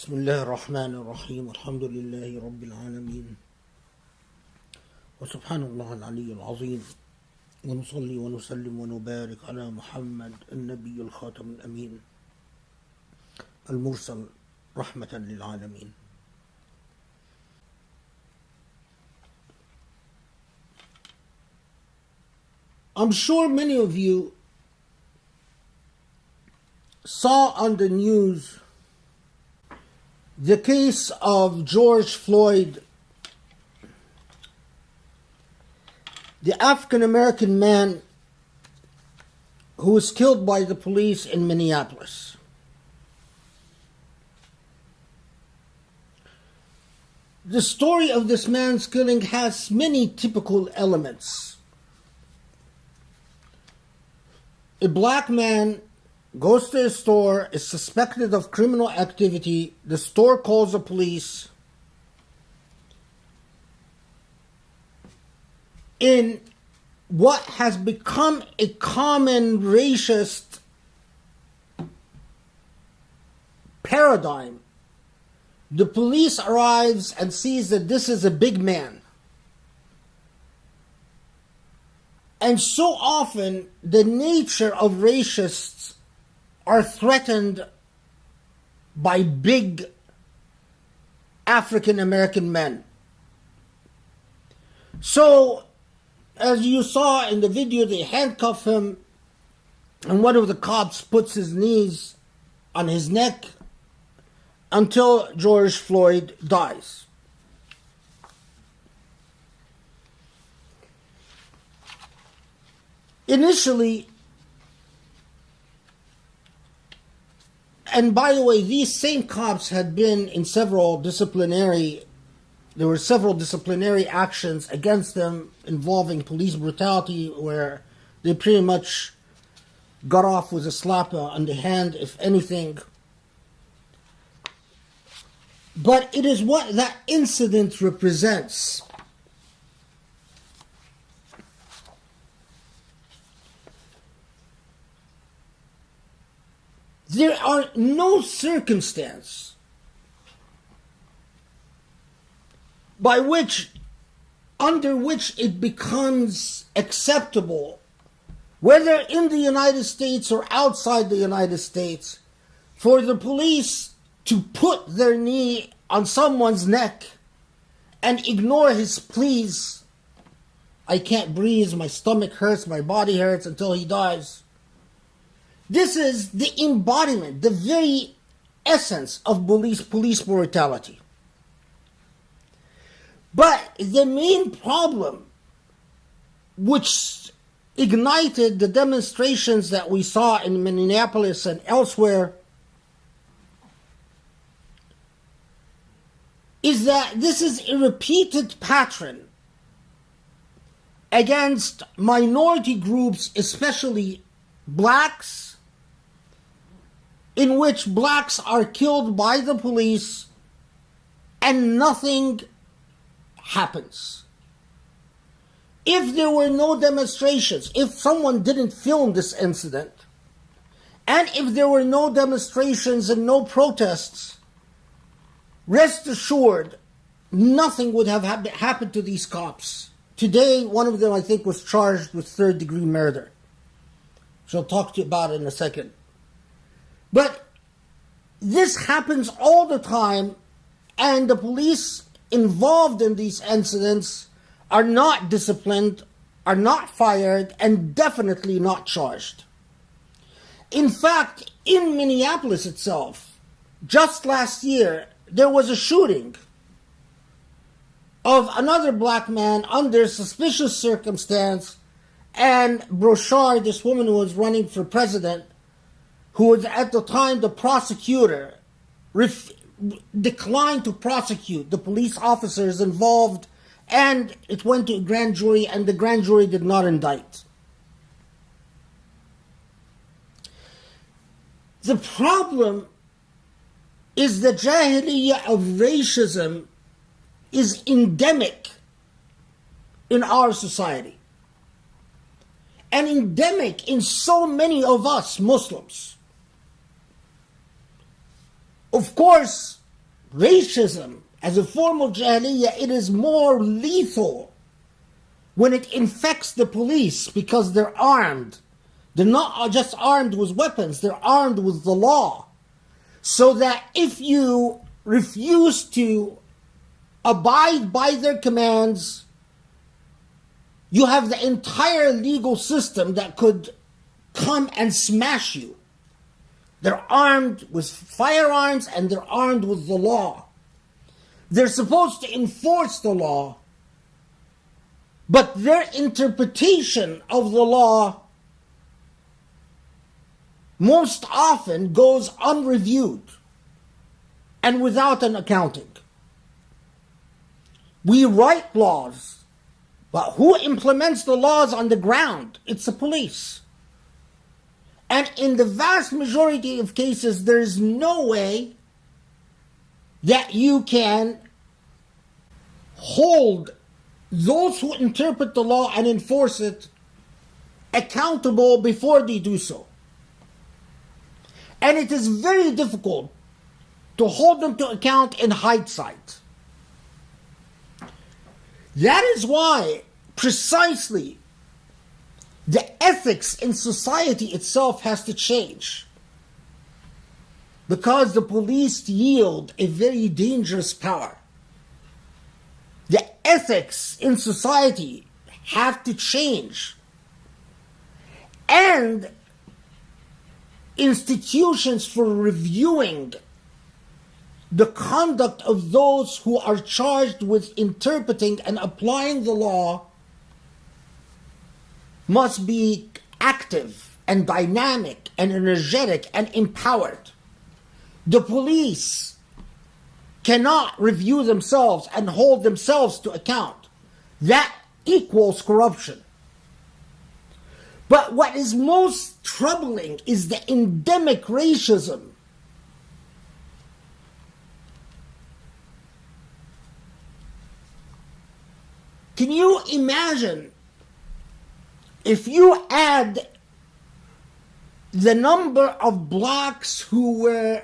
بسم الله الرحمن الرحيم والحمد لله رب العالمين وسبحان الله العلي العظيم ونصلي ونسلم ونبارك على محمد النبي الخاتم الأمين المرسل رحمة للعالمين. I'm sure many of you saw on the news the case of George Floyd, the African-American man who was killed by the police in Minneapolis. The story of this man's killing has many typical elements. A black man goes to a store, is suspected of criminal activity, the store calls the police. In what has become a common racist paradigm, the police arrives and sees that this is a big man. And so often the nature of racists are threatened by big African American men. So, as you saw in the video, they handcuff him, and one of the cops puts his knees on his neck until George Floyd dies. Initially, and by the way, these same cops had been in there were several disciplinary actions against them involving police brutality, where they pretty much got off with a slap on the hand, if anything. But it is what that incident represents. There are no circumstance under which it becomes acceptable, whether in the United States or outside the United States, for the police to put their knee on someone's neck and ignore his pleas, "I can't breathe, my stomach hurts, my body hurts," until he dies. This is the embodiment, the very essence of police brutality. But the main problem, which ignited the demonstrations that we saw in Minneapolis and elsewhere, is that this is a repeated pattern against minority groups, especially blacks, in which blacks are killed by the police and nothing happens. If there were no demonstrations, if someone didn't film this incident, and if there were no demonstrations and no protests, rest assured, nothing would have happened to these cops. Today, one of them, I think, was charged with third-degree murder. So I'll talk to you about it in a second. But this happens all the time, and the police involved in these incidents are not disciplined, are not fired, and definitely not charged. In fact, in Minneapolis itself, just last year, there was a shooting of another black man under suspicious circumstance, and Brochard, this woman who was running for president, who was at the time the prosecutor, declined to prosecute the police officers involved, and it went to a grand jury, and the grand jury did not indict. The problem is the Jahiliyyah of racism is endemic in our society, and endemic in so many of us Muslims. Of course, racism as a form of Jahiliyyah, it is more lethal when it infects the police because they're armed. They're not just armed with weapons, they're armed with the law. So that if you refuse to abide by their commands, you have the entire legal system that could come and smash you. They're armed with firearms and they're armed with the law. They're supposed to enforce the law, but their interpretation of the law most often goes unreviewed and without an accounting. We write laws, but who implements the laws on the ground? It's the police. And in the vast majority of cases, there is no way that you can hold those who interpret the law and enforce it accountable before they do so. And it is very difficult to hold them to account in hindsight. That is why, precisely, the ethics in society itself has to change. Because the police yield a very dangerous power. The ethics in society have to change. And institutions for reviewing the conduct of those who are charged with interpreting and applying the law must be active and dynamic and energetic and empowered. The police cannot review themselves and hold themselves to account. That equals corruption. But what is most troubling is the endemic racism. Can you imagine if you add the number of blacks who were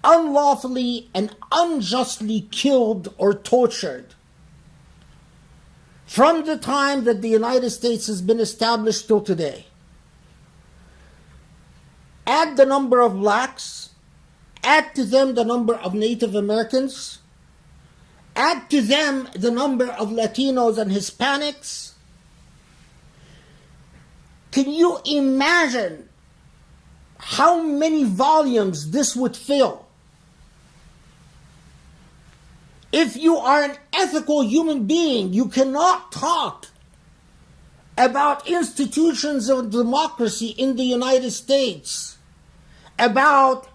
unlawfully and unjustly killed or tortured from the time that the United States has been established till today? Add the number of blacks, add to them the number of Native Americans, add to them the number of Latinos and Hispanics. Can you imagine how many volumes this would fill? If you are an ethical human being, you cannot talk about institutions of democracy in the United States, about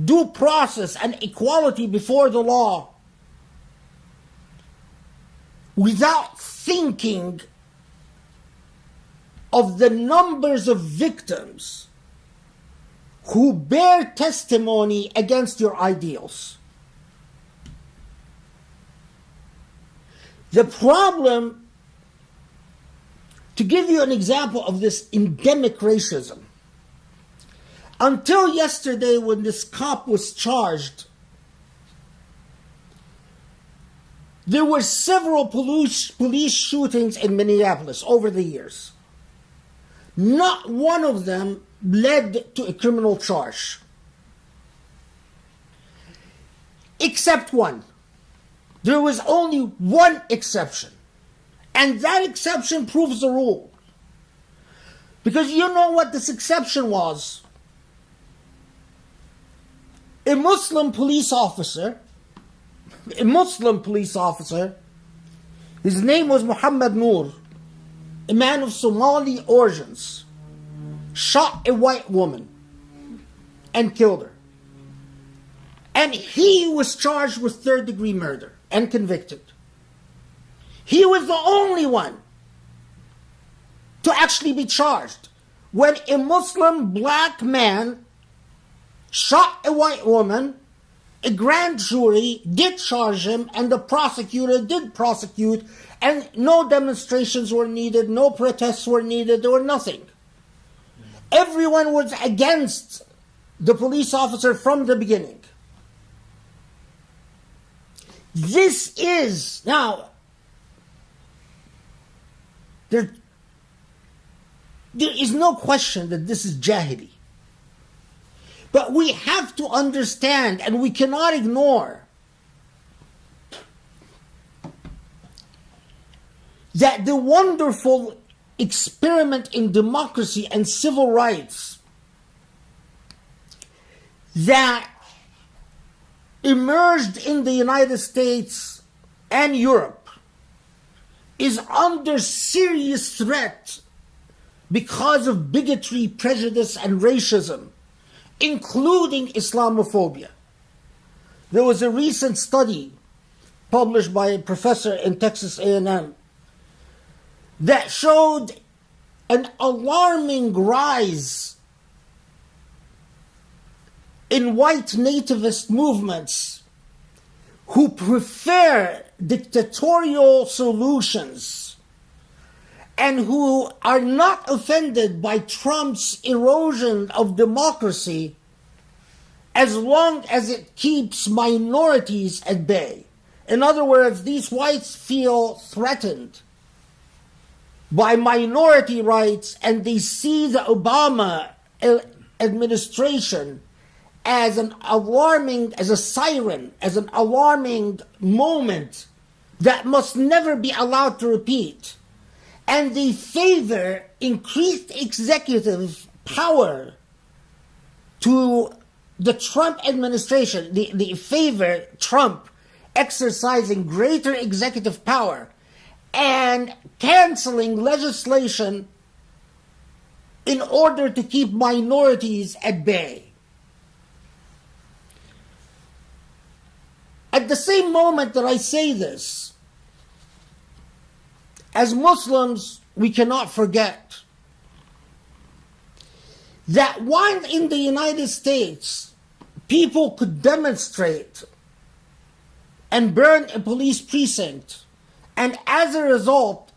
due process and equality before the law, without thinking of the numbers of victims who bear testimony against your ideals. The problem, to give you an example of this endemic racism, until yesterday when this cop was charged, there were several police shootings in Minneapolis over the years. Not one of them led to a criminal charge. Except one. There was only one exception. And that exception proves the rule. Because you know what this exception was? A Muslim police officer, his name was Muhammad Noor, a man of Somali origins, shot a white woman and killed her. And he was charged with third-degree murder and convicted. He was the only one to actually be charged. When a Muslim black man shot a white woman, a grand jury did charge him and the prosecutor did prosecute, and no demonstrations were needed, no protests were needed, there were nothing. Everyone was against the police officer from the beginning. This is, now, there is no question that this is Jahili. But we have to understand, and we cannot ignore, that the wonderful experiment in democracy and civil rights that emerged in the United States and Europe is under serious threat because of bigotry, prejudice, and racism, including Islamophobia. There was a recent study published by a professor in Texas A&M that showed an alarming rise in white nativist movements who prefer dictatorial solutions and who are not offended by Trump's erosion of democracy as long as it keeps minorities at bay. In other words, these whites feel threatened by minority rights, and they see the Obama administration as an alarming, as a siren, as an alarming moment that must never be allowed to repeat. And they favor increased executive power to the Trump administration. They favor Trump exercising greater executive power and canceling legislation in order to keep minorities at bay. At the same moment that I say this, as Muslims, we cannot forget that while in the United States, people could demonstrate and burn a police precinct, and as a result,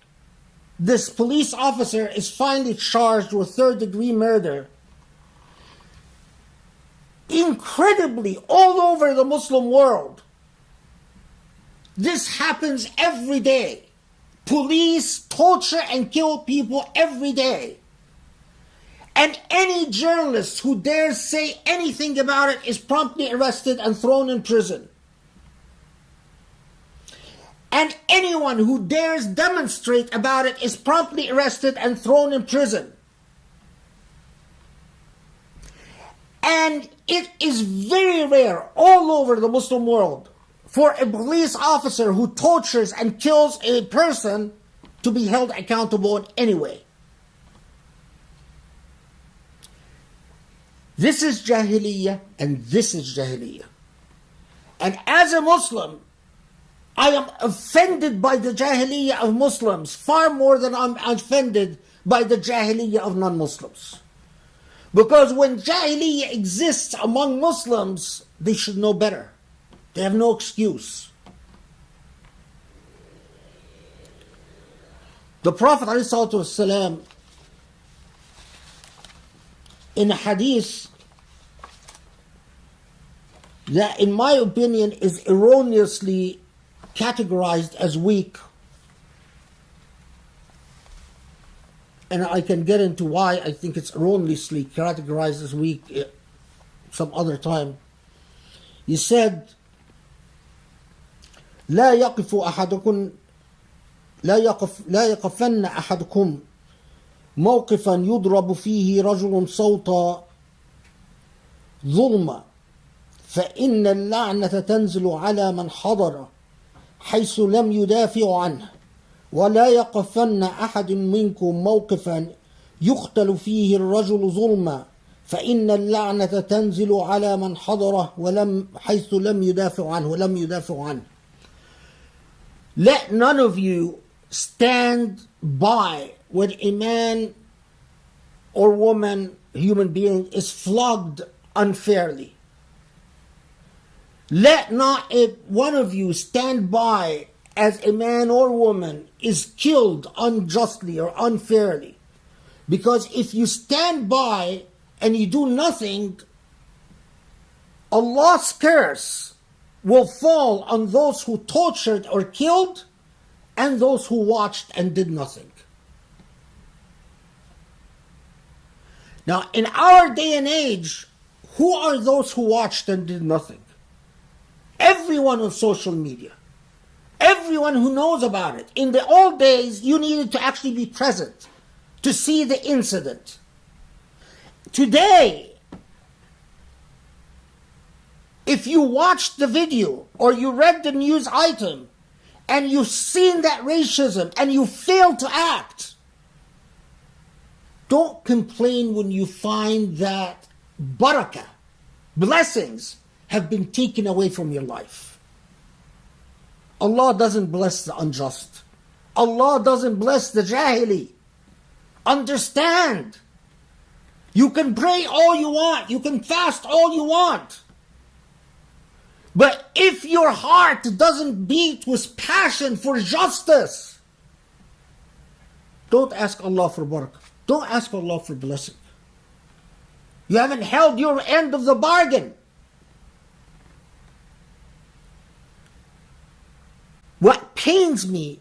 this police officer is finally charged with third-degree murder. Incredibly, all over the Muslim world, this happens every day. Police torture and kill people every day. And any journalist who dares say anything about it is promptly arrested and thrown in prison. And anyone who dares demonstrate about it is promptly arrested and thrown in prison. And it is very rare all over the Muslim world for a police officer who tortures and kills a person to be held accountable in any way. This is Jahiliyyah and this is Jahiliyyah. And as a Muslim, I am offended by the Jahiliyyah of Muslims far more than I'm offended by the Jahiliyyah of non-Muslims. Because when Jahiliyyah exists among Muslims, they should know better. They have no excuse. The Prophet ﷺ, in a hadith that in my opinion is erroneously categorized as weak, and I can get into why I think it's erroneously categorized as weak some other time. He said, لا يقفن أحدكم موقفا يضرب فيه رجل صوت ظلم فإن اللعنة تنزل على من حضر حيث لم يدافع عنه ولا يقفن أحد منكم موقفا يقتل فيه الرجل ظلما فإن اللعنة تنزل على من حضره حيث لم يدافع عنه. Let none of you stand by when a man or woman, human being, is flogged unfairly. Let not one of you stand by as a man or woman is killed unjustly or unfairly. Because if you stand by and you do nothing, Allah's curse will fall on those who tortured or killed and those who watched and did nothing. Now, in our day and age, who are those who watched and did nothing? Everyone on social media. Everyone who knows about it. In the old days, you needed to actually be present to see the incident. Today, if you watched the video or you read the news item and you've seen that racism and you fail to act, don't complain when you find that barakah, blessings, have been taken away from your life. Allah doesn't bless the unjust. Allah doesn't bless the jahili. Understand. You can pray all you want. You can fast all you want. But if your heart doesn't beat with passion for justice, don't ask Allah for barakah. Don't ask Allah for blessing. You haven't held your end of the bargain. What pains me,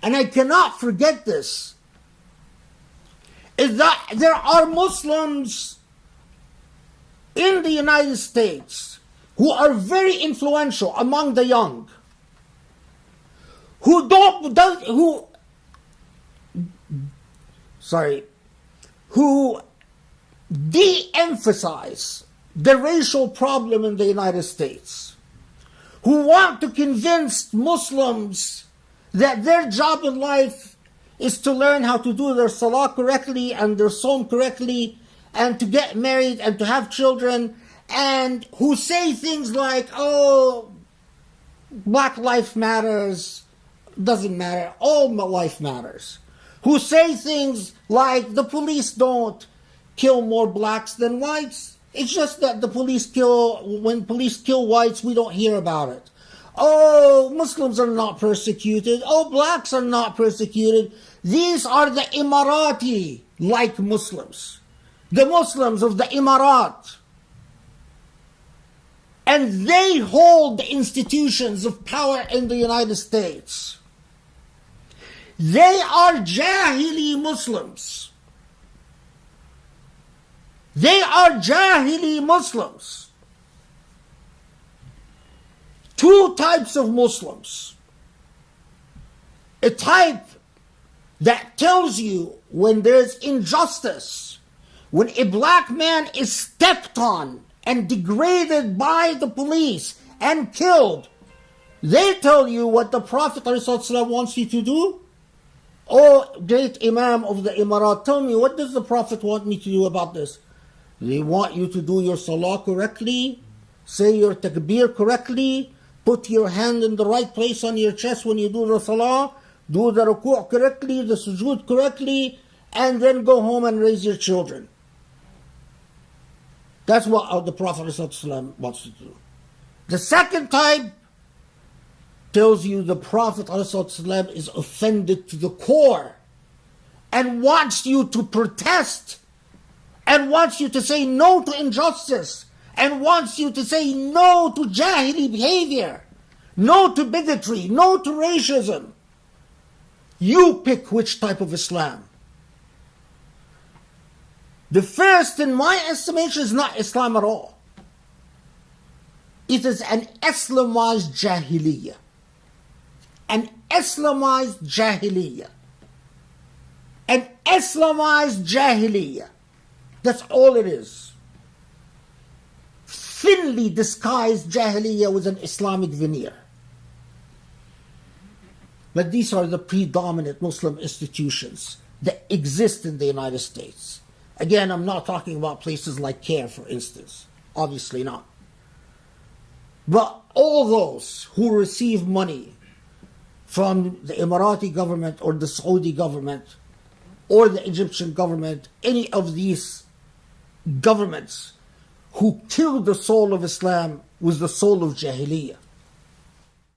and I cannot forget this, is that there are Muslims in the United States who are very influential among the young, who de-emphasize the racial problem in the United States, who want to convince Muslims that their job in life is to learn how to do their salah correctly and their sawm correctly and to get married and to have children, and who say things like, oh, black life matters, doesn't matter, all life matters. Who say things like the police don't kill more blacks than whites. It's just that when police kill whites, we don't hear about it. Oh, Muslims are not persecuted. Oh, blacks are not persecuted. These are the Emirati-like Muslims. The Muslims of the Emirat. And they hold the institutions of power in the United States. They are Jahiliyy Muslims. They are Jahiliyy Muslims. Two types of Muslims. A type that tells you when there's injustice, when a black man is stepped on and degraded by the police and killed, they tell you what the Prophet ﷺ wants you to do. Oh, great Imam of the Emirat, tell me, what does the Prophet want me to do about this? They want you to do your salah correctly, say your takbir correctly, put your hand in the right place on your chest when you do the salah, do the ruku' correctly, the sujood correctly, and then go home and raise your children. That's what the Prophet ﷺ wants you to do. The second type tells you the Prophet ﷺ is offended to the core and wants you to protest and wants you to say no to injustice and wants you to say no to jahili behavior, no to bigotry, no to racism. You pick which type of Islam. The first, in my estimation, is not Islam at all. It is an Islamized Jahiliyyah. An Islamized Jahiliyyah. An Islamized Jahiliyyah. That's all it is. Thinly disguised Jahiliyyah with an Islamic veneer. But these are the predominant Muslim institutions that exist in the United States. Again, I'm not talking about places like CARE, for instance. Obviously not. But all those who receive money from the Emirati government or the Saudi government or the Egyptian government, any of these governments who killed the soul of Islam with the soul of Jahiliyyah.